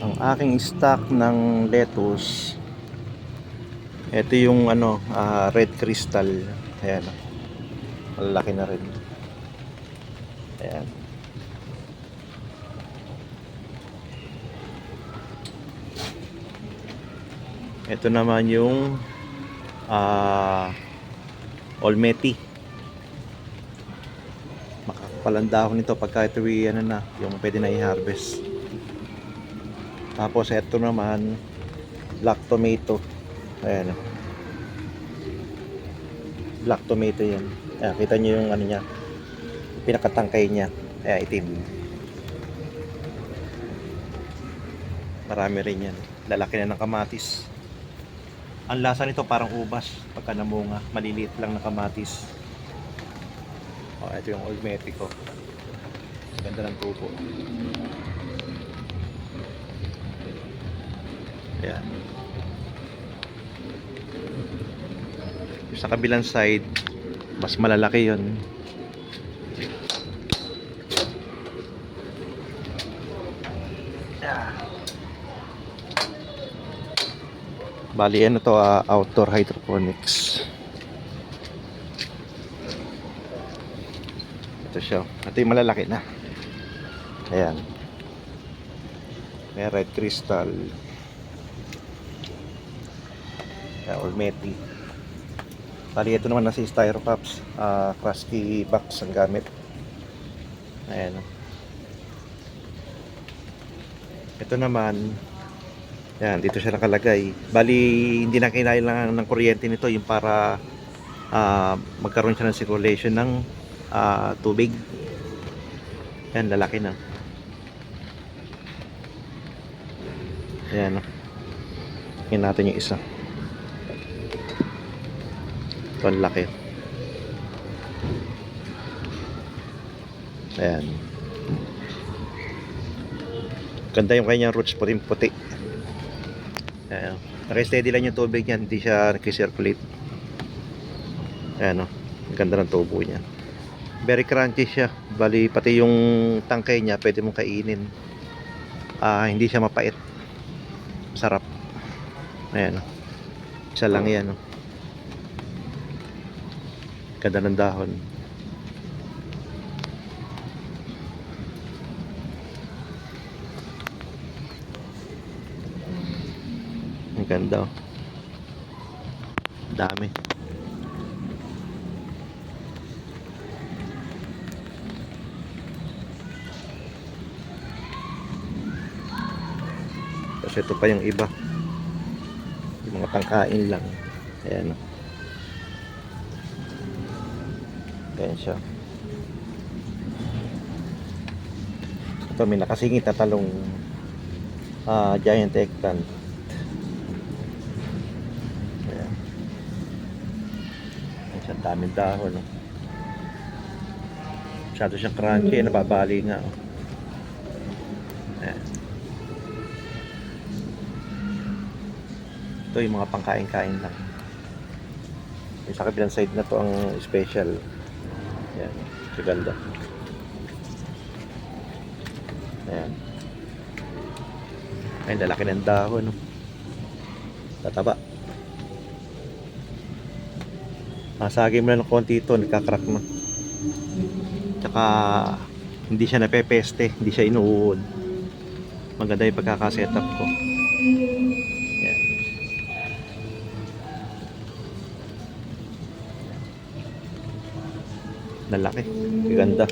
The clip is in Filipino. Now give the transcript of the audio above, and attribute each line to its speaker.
Speaker 1: Ang aking stock ng lettuce, ito yung red crystal. Ayan, malaki na rin. Ayan. Ito naman yung Olmeti. Makakapalang dahon nito pagka ito yung pwede na i-harvest. Tapos ito naman black tomato. Ayan, black tomato yan. Ayan, kita nyo yung niya, pinakatangkay niya. Ayan, itim. Marami rin yan. Lalaki na ng kamatis. Ang lasa nito parang ubas pagka namunga. Maliliit lang na kamatis. Ito yung Olmeti ko. Ganda ng tubo. Ayan. Sa kabilang side, mas malalaki yun. Bali ano to, outdoor hydroponics. Ito siya. Ito yung malalaki na. Ayan. May red crystal. Olmeti. Bali ito naman nasa styrofoams. Crusty box ang gamit. Ayan. Ito naman, yan, dito siya nakalagay. Bali, hindi na kailangan ng kuryente nito, yung para magkaroon siya ng circulation ng tubig. Yan, lalaki na. Ayan, tingnan natin yung isa. Ito ang laki. Ayan. Ganda yung kanyang roots, puti-puti. Ayan. Naka-steady lang yung tubig niya, hindi siya nag-circulate. Ayan o. Ganda ng tubo niya. Very crunchy siya. Bali, pati yung tangkay niya, pwede mong kainin. Hindi siya mapait. Sarap. Ayan o. Isa lang yan o. Ganda ng dahon. Ang ganda oh. Dami. Kasi ito pa yung iba. Yung mga pangkain lang. Ayan oh. Ayan siya. Ito may nakasingit na talong giant eggplant. Ang daming dahon, no? Masyado siyang crunchy, nababali nga, oh. Ayan. Ito yung mga pangkain-kain lang. Yung sa kabilang side na to ang special. Ayan, kaganda. Ayan. Ayun, lalaki ng dahon, no? Tataba. Masagay mo na ng konti ito, nagkakrack na. Tsaka hindi siya napepeste, hindi siya inuud. Maganda yung pagkakasetup ko. Yan. Lalaki, ganda.